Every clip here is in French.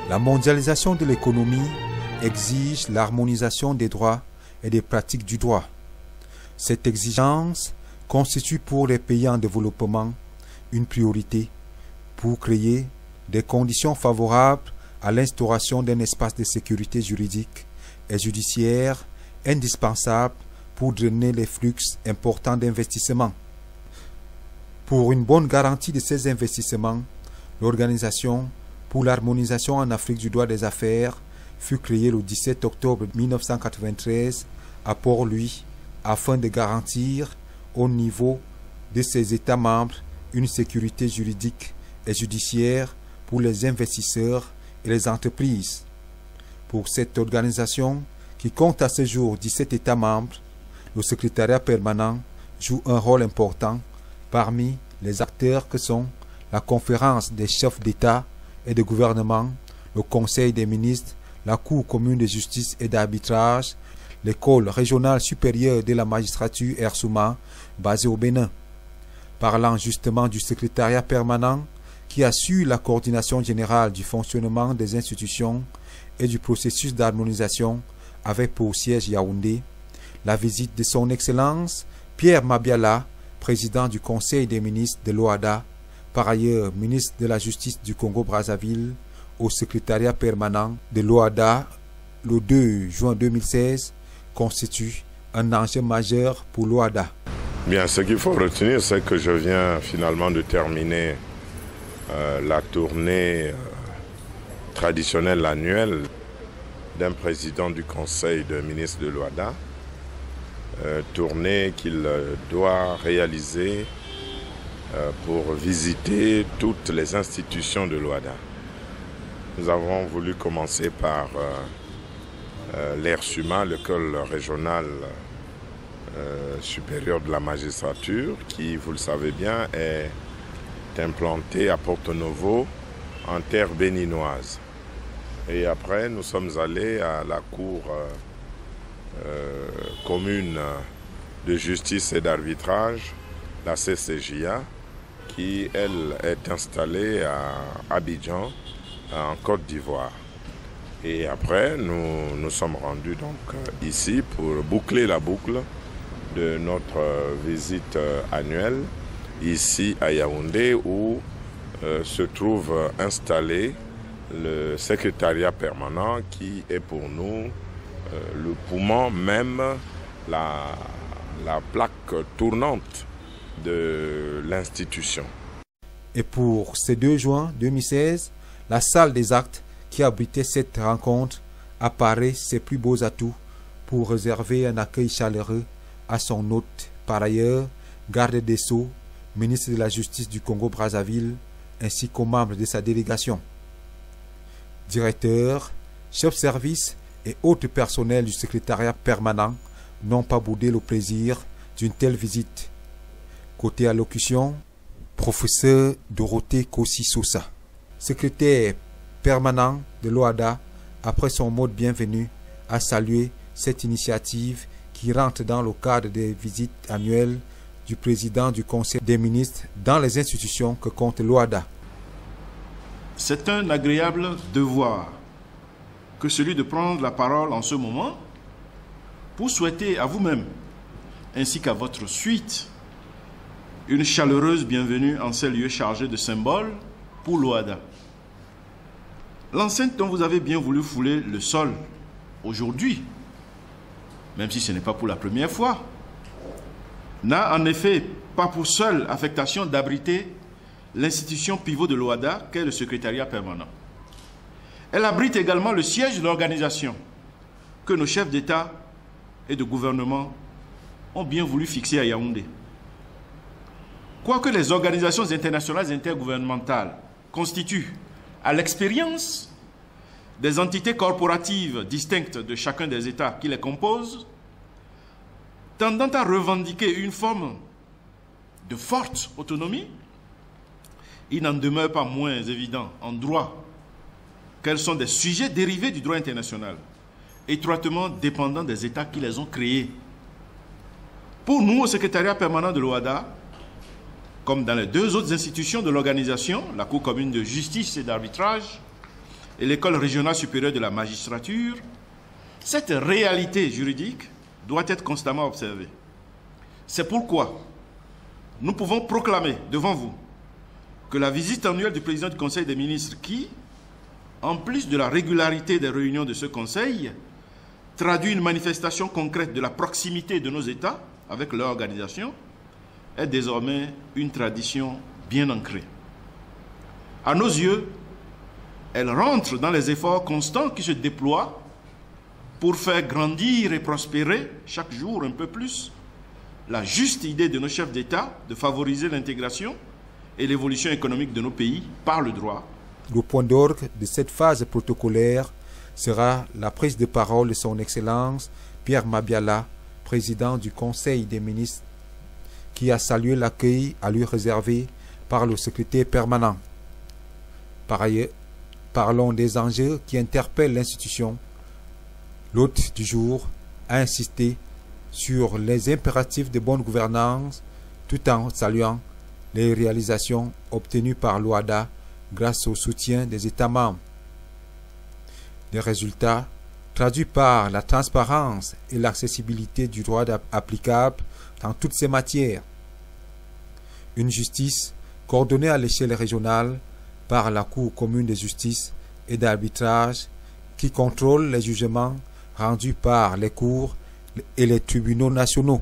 La mondialisation de l'économie exige l'harmonisation des droits et des pratiques du droit. Cette exigence constitue pour les pays en développement une priorité pour créer des conditions favorables à l'instauration d'un espace de sécurité juridique et judiciaire indispensable pour drainer les flux importants d'investissements. Pour une bonne garantie de ces investissements, l'Organisation pour l'harmonisation en Afrique du droit des affaires fut créée le 17 octobre 1993 à Port-Louis afin de garantir au niveau de ses États membres une sécurité juridique et judiciaire pour les investisseurs et les entreprises. Pour cette organisation, qui compte à ce jour 17 États membres, le secrétariat permanent joue un rôle important parmi les acteurs que sont la conférence des chefs d'État et de gouvernement, le Conseil des ministres, la Cour commune de justice et d'arbitrage, l'école régionale supérieure de la magistrature Ersouma, basée au Bénin. Parlant justement du secrétariat permanent qui assure la coordination générale du fonctionnement des institutions et du processus d'harmonisation avec pour siège Yaoundé, la visite de son Excellence Pierre Mabiala, président du Conseil des ministres de l'OHADA, par ailleurs ministre de la Justice du Congo-Brazzaville, au secrétariat permanent de l'OHADA le 2 juin 2016, constitue un enjeu majeur pour l'OHADA. Bien, ce qu'il faut retenir, c'est que je viens finalement de terminer la tournée traditionnelle annuelle d'un président du Conseil de ministres de l'OHADA, tournée qu'il doit réaliser pour visiter toutes les institutions de l'OHADA. Nous avons voulu commencer par l'ERSUMA, l'école régionale supérieure de la magistrature, qui, vous le savez bien, est implantée à Porto-Novo, en terre béninoise. Et après, nous sommes allés à la Cour commune de justice et d'arbitrage, la CCJA, qui, elle, est installée à Abidjan, en Côte d'Ivoire. Et après, nous sommes rendus donc ici pour boucler la boucle de notre visite annuelle, ici à Yaoundé, où se trouve installé le secrétariat permanent qui est pour nous le poumon, même la plaque tournante de l'institution. Et pour ce 2 juin 2016, la salle des actes qui abritait cette rencontre apparaît ses plus beaux atouts pour réserver un accueil chaleureux à son hôte, par ailleurs garde des Sceaux, ministre de la Justice du Congo-Brazzaville, ainsi qu'aux membres de sa délégation. Directeurs, chefs de service et autres personnels du secrétariat permanent n'ont pas boudé le plaisir d'une telle visite. Côté allocution, professeur Dorothée Kossi-Sosa, secrétaire permanent de l'OHADA, après son mot de bienvenue, a salué cette initiative qui rentre dans le cadre des visites annuelles du président du Conseil des ministres dans les institutions que compte l'OHADA. C'est un agréable devoir que celui de prendre la parole en ce moment pour souhaiter à vous-même ainsi qu'à votre suite une chaleureuse bienvenue en ces lieux chargés de symboles pour l'OHADA. L'enceinte dont vous avez bien voulu fouler le sol aujourd'hui, même si ce n'est pas pour la première fois, n'a en effet pas pour seule affectation d'abriter l'institution pivot de l'OHADA qu'est le secrétariat permanent. Elle abrite également le siège de l'organisation que nos chefs d'État et de gouvernement ont bien voulu fixer à Yaoundé. Quoique les organisations internationales intergouvernementales constituent à l'expérience des entités corporatives distinctes de chacun des États qui les composent, tendant à revendiquer une forme de forte autonomie, il n'en demeure pas moins évident en droit qu'elles sont des sujets dérivés du droit international, étroitement dépendants des États qui les ont créés. Pour nous, au secrétariat permanent de l'OHADA, comme dans les 2 autres institutions de l'organisation, la Cour commune de justice et d'arbitrage et l'École régionale supérieure de la magistrature, cette réalité juridique doit être constamment observée. C'est pourquoi nous pouvons proclamer devant vous que la visite annuelle du président du Conseil des ministres qui, en plus de la régularité des réunions de ce Conseil, traduit une manifestation concrète de la proximité de nos États avec leur organisation, est désormais une tradition bien ancrée. À nos yeux, elle rentre dans les efforts constants qui se déploient pour faire grandir et prospérer chaque jour un peu plus la juste idée de nos chefs d'État de favoriser l'intégration et l'évolution économique de nos pays par le droit. Le point d'orgue de cette phase protocolaire sera la prise de parole de son Excellence Pierre Mabiala, président du Conseil des ministres, qui a salué l'accueil à lui réservé par le secrétaire permanent. Par ailleurs, parlons des enjeux qui interpellent l'institution. L'hôte du jour a insisté sur les impératifs de bonne gouvernance tout en saluant les réalisations obtenues par l'OHADA grâce au soutien des États membres. Des résultats traduits par la transparence et l'accessibilité du droit applicable dans toutes ces matières. Une justice coordonnée à l'échelle régionale par la Cour commune de justice et d'arbitrage qui contrôle les jugements rendus par les cours et les tribunaux nationaux.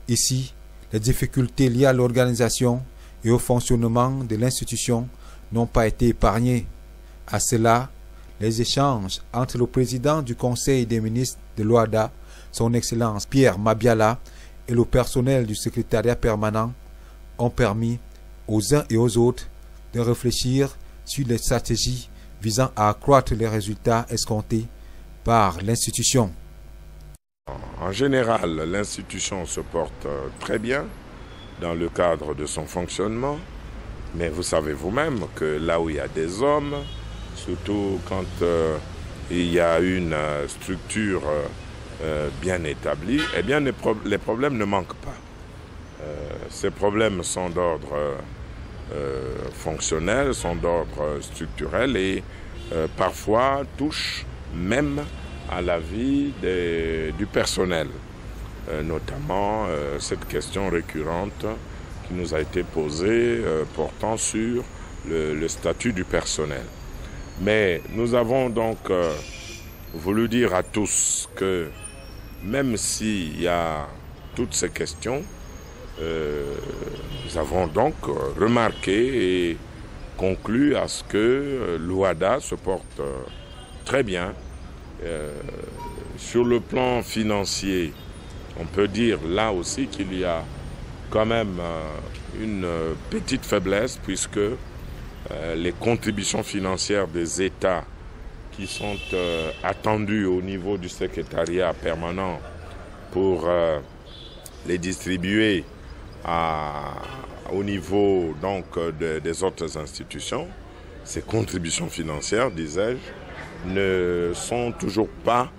Ici, les difficultés liées à l'organisation et au fonctionnement de l'institution n'ont pas été épargnées. À cela, les échanges entre le président du Conseil des ministres de l'OHADA, son Excellence Pierre Mabiala, et le personnel du secrétariat permanent ont permis aux uns et aux autres de réfléchir sur les stratégies visant à accroître les résultats escomptés par l'institution. En général, l'institution se porte très bien dans le cadre de son fonctionnement, mais vous savez vous-même que là où il y a des hommes, surtout quand il y a une structure bien établie, eh bien les problèmes ne manquent pas. Ces problèmes sont d'ordre fonctionnel, sont d'ordre structurel et parfois touchent même à la vie du personnel, notamment cette question récurrente qui nous a été posée portant sur le statut du personnel. Mais nous avons donc voulu dire à tous que même s'il y a toutes ces questions, nous avons donc remarqué et conclu à ce que l'OHADA se porte très bien. Sur le plan financier, on peut dire là aussi qu'il y a quand même une petite faiblesse puisque les contributions financières des États qui sont attendues au niveau du secrétariat permanent pour les distribuer au niveau donc des autres institutions, ces contributions financières, disais-je, ne sont toujours pas,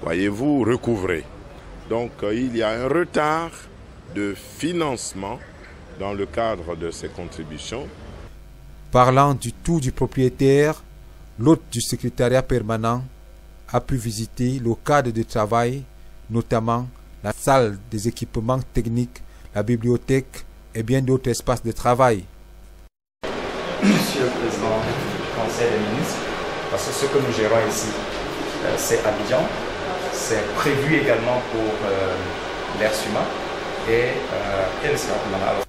voyez-vous, recouvrées. Donc il y a un retard de financement dans le cadre de ces contributions. Parlant du tout du propriétaire, l'hôte du secrétariat permanent a pu visiter le cadre de travail, notamment la salle des équipements techniques, la bibliothèque et bien d'autres espaces de travail. Monsieur le Président du Conseil des ministres, parce que ce que nous gérons ici, c'est Abidjan, c'est prévu également pour l'ERSUMA et le Sénat.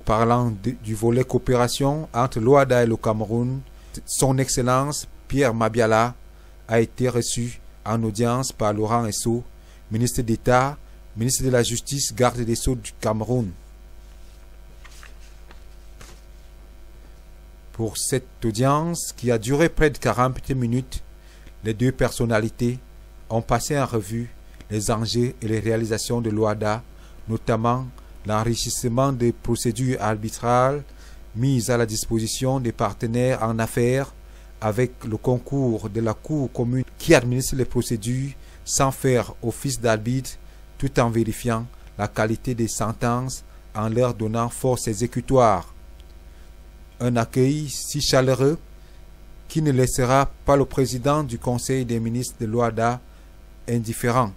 Parlant du volet coopération entre l'OHADA et le Cameroun, son Excellence Pierre Mabiala a été reçu en audience par Laurent Esso, ministre d'État, ministre de la Justice, garde des Sceaux du Cameroun. Pour cette audience, qui a duré près de 40 minutes, les deux personnalités ont passé en revue les enjeux et les réalisations de l'OHADA, notamment l'enrichissement des procédures arbitrales mises à la disposition des partenaires en affaires avec le concours de la Cour commune qui administre les procédures sans faire office d'arbitre tout en vérifiant la qualité des sentences en leur donnant force exécutoire. Un accueil si chaleureux qui ne laissera pas le président du Conseil des ministres de l'OHADA indifférent.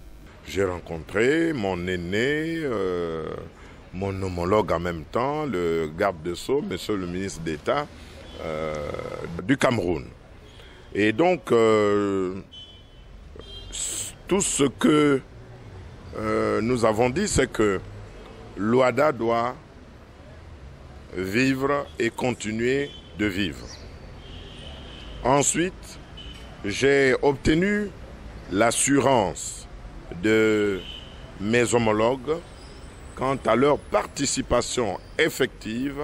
J'ai rencontré mon aîné, mon homologue en même temps, le garde de Sceaux, monsieur le ministre d'État du Cameroun. Et donc, tout ce que nous avons dit, c'est que l'OHADA doit vivre et continuer de vivre. Ensuite, j'ai obtenu l'assurance de mes homologues quant à leur participation effective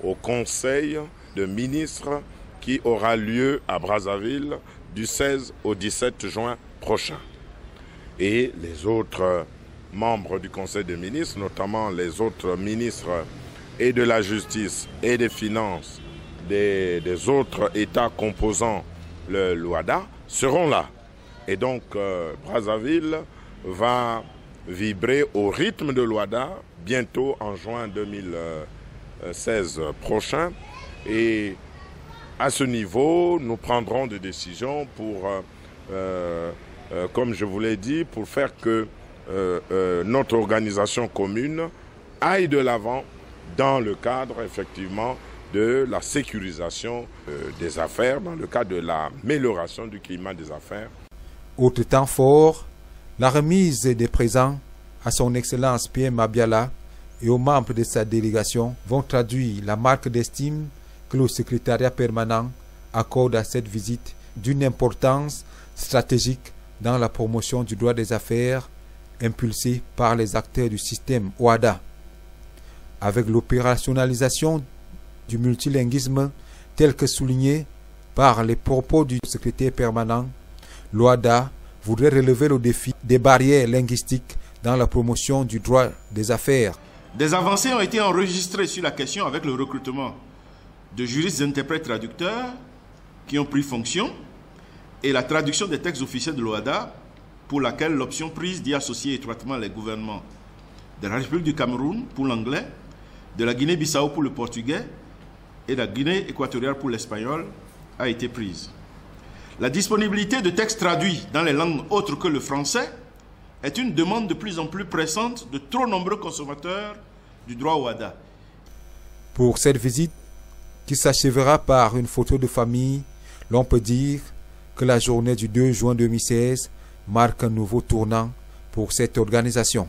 au Conseil de ministres qui aura lieu à Brazzaville du 16 au 17 juin prochain. Et les autres membres du Conseil des ministres, notamment les autres ministres et de la Justice et des Finances des autres États composant le l'OHADA, seront là. Et donc, Brazzaville va vibrer au rythme de l'OHADA bientôt en juin 2016 prochain. Et à ce niveau, nous prendrons des décisions pour, comme je vous l'ai dit, pour faire que notre organisation commune aille de l'avant dans le cadre, effectivement, de la sécurisation des affaires, dans le cadre de l'amélioration du climat des affaires. Autre temps fort, la remise des présents à son Excellence Pierre Mabiala et aux membres de sa délégation vont traduire la marque d'estime que le secrétariat permanent accorde à cette visite d'une importance stratégique dans la promotion du droit des affaires impulsée par les acteurs du système OHADA. Avec l'opérationnalisation du multilinguisme tel que souligné par les propos du secrétaire permanent, l'OHADA voudrait relever le défi des barrières linguistiques dans la promotion du droit des affaires. Des avancées ont été enregistrées sur la question avec le recrutement de juristes interprètes traducteurs qui ont pris fonction et la traduction des textes officiels de l'OHADA pour laquelle l'option prise d'y associer étroitement les gouvernements de la République du Cameroun pour l'anglais, de la Guinée-Bissau pour le portugais et de la Guinée équatoriale pour l'espagnol a été prise. La disponibilité de textes traduits dans les langues autres que le français est une demande de plus en plus pressante de trop nombreux consommateurs du droit OHADA. Pour cette visite, qui s'achèvera par une photo de famille, l'on peut dire que la journée du 2 juin 2016 marque un nouveau tournant pour cette organisation.